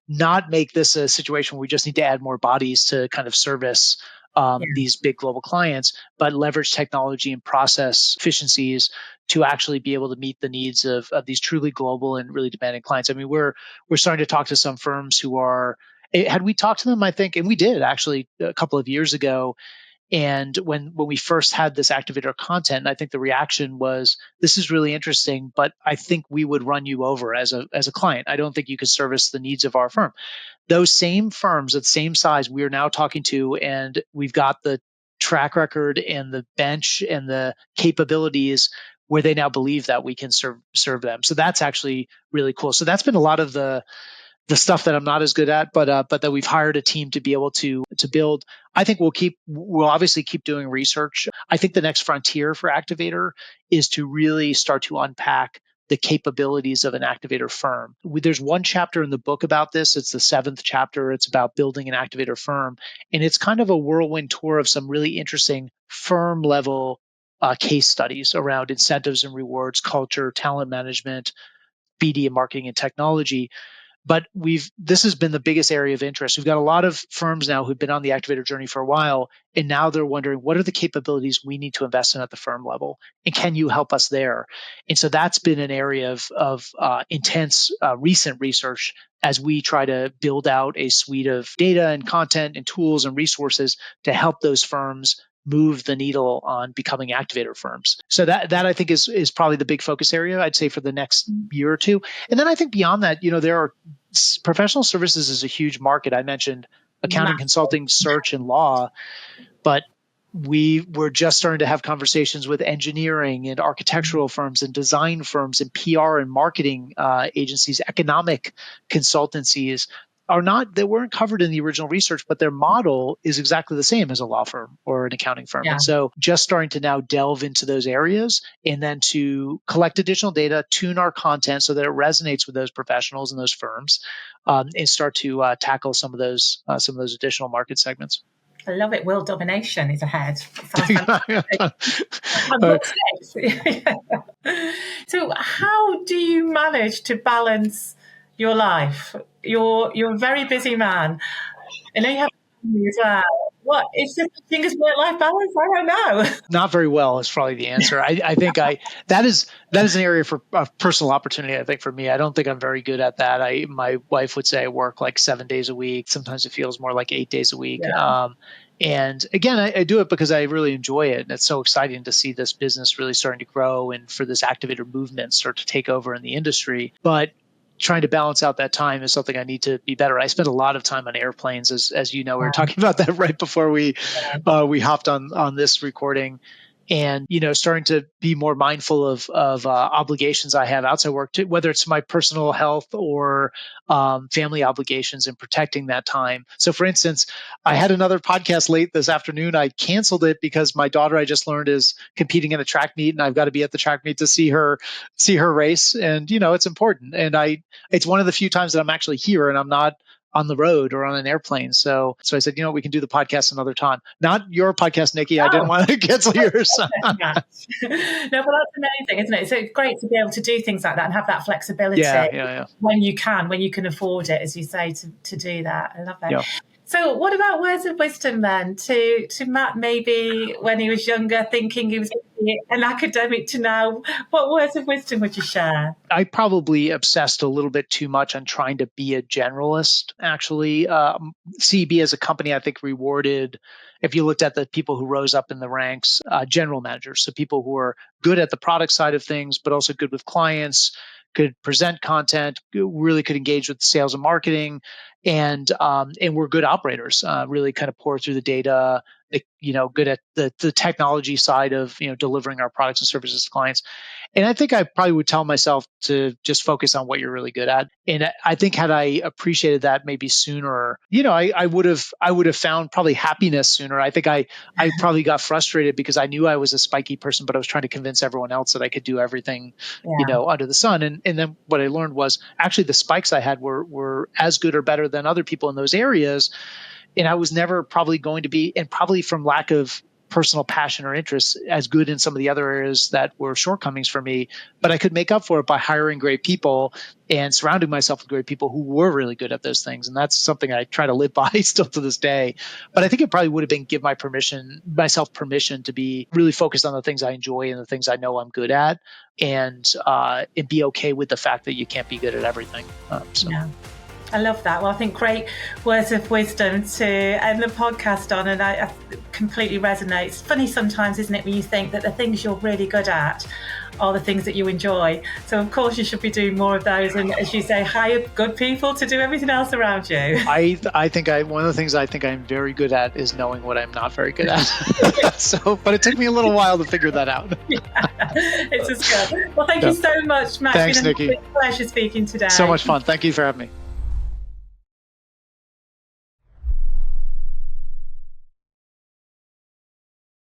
not make this a situation where we just need to add more bodies to kind of service these big global clients, but leverage technology and process efficiencies to actually be able to meet the needs of these truly global and really demanding clients. I mean, we're starting to talk to some firms who are. Had we talked to them, I think, and we did actually a couple of years ago. And when we first had this Activator content, I think the reaction was, "This is really interesting, but I think we would run you over as a client. I don't think you could service the needs of our firm." Those same firms at the same size we are now talking to, and we've got the track record and the bench and the capabilities where they now believe that we can serve them. So that's actually really cool. So that's been a lot of the stuff that I'm not as good at, but that we've hired a team to be able to build. I think we'll obviously keep doing research. I think the next frontier for Activator is to really start to unpack the capabilities of an Activator firm. There's one chapter in the book about this. It's the 7th chapter. It's about building an Activator firm. And it's kind of a whirlwind tour of some really interesting firm level case studies around incentives and rewards, culture, talent management, BD and marketing and technology. But this has been the biggest area of interest. We've got a lot of firms now who've been on the Activator journey for a while, and now they're wondering, what are the capabilities we need to invest in at the firm level, and can you help us there? And so that's been an area of intense recent research as we try to build out a suite of data and content and tools and resources to help those firms move the needle on becoming Activator firms. So that I think is probably the big focus area, I'd say, for the next year or two. And then I think beyond that, there are professional services is a huge market. I mentioned accounting, consulting, search, and law, but we were just starting to have conversations with engineering and architectural firms and design firms and PR and marketing agencies, economic consultancies. They weren't covered in the original research, but their model is exactly the same as a law firm or an accounting firm. Yeah. And so just starting to now delve into those areas and then to collect additional data, tune our content so that it resonates with those professionals and those firms, and start to tackle some of those additional market segments. I love it. World domination is ahead. So how do you manage to balance your life? You're a very busy man. I know you have a family as well. What is the thing as work-life balance? I don't know. Not very well is probably the answer. I think that is an area for personal opportunity. I think for me, I don't think I'm very good at that. My wife would say I work like 7 days a week. Sometimes it feels more like 8 days a week. Yeah. And again, I do it because I really enjoy it. And it's so exciting to see this business really starting to grow and for this Activator movement start to take over in the industry. But trying to balance out that time is something I need to be better. I spend a lot of time on airplanes, as you know. We were talking about that right before we hopped on this recording. and, starting to be more mindful of obligations I have outside work, whether it's my personal health or family obligations, and protecting that time. So for instance, I had another podcast late this afternoon. I canceled it because my daughter, I just learned, is competing in a track meet, and I've got to be at the track meet to see her race. And, it's important. And it's one of the few times that I'm actually here and I'm not on the road or on an airplane. So I said, we can do the podcast another time. Not your podcast, Nikki. I didn't want to cancel yours. No, but that's amazing, isn't it? So it's great to be able to do things like that and have that flexibility when you can afford it, as you say, to do that. I love that. Yeah. So what about words of wisdom then to Matt, maybe when he was younger, thinking he was going to be an academic, to now? What words of wisdom would you share? I probably obsessed a little bit too much on trying to be a generalist, actually. CEB as a company, I think, rewarded, if you looked at the people who rose up in the ranks, general managers. So people who are good at the product side of things, but also good with clients, could present content, really could engage with sales and marketing, and we're good operators, really kind of pour through the data, good at the technology side of, delivering our products and services to clients. And I think I probably would tell myself to just focus on what you're really good at. And I think had I appreciated that maybe sooner, I would have found probably happiness sooner. I think I probably got frustrated because I knew I was a spiky person, but I was trying to convince everyone else that I could do everything, under the sun. And then what I learned was actually the spikes I had were as good or better than other people in those areas. And I was never probably going to be, and probably from lack of personal passion or interest, as good in some of the other areas that were shortcomings for me. But I could make up for it by hiring great people and surrounding myself with great people who were really good at those things. And that's something I try to live by still to this day. But I think it probably would have been give myself permission to be really focused on the things I enjoy and the things I know I'm good at, and be okay with the fact that you can't be good at everything. Yeah. I love that. Well, I think great words of wisdom to end the podcast on, and I completely resonate. It's funny sometimes, isn't it, when you think that the things you're really good at are the things that you enjoy. So of course you should be doing more of those, and as you say, hire good people to do everything else around you. I think one of the things I think I'm very good at is knowing what I'm not very good at. But it took me a little while to figure that out. It's a skill. Well, thank you so much, Matt. Thanks, it's been Nikki. A pleasure speaking today. So much fun. Thank you for having me.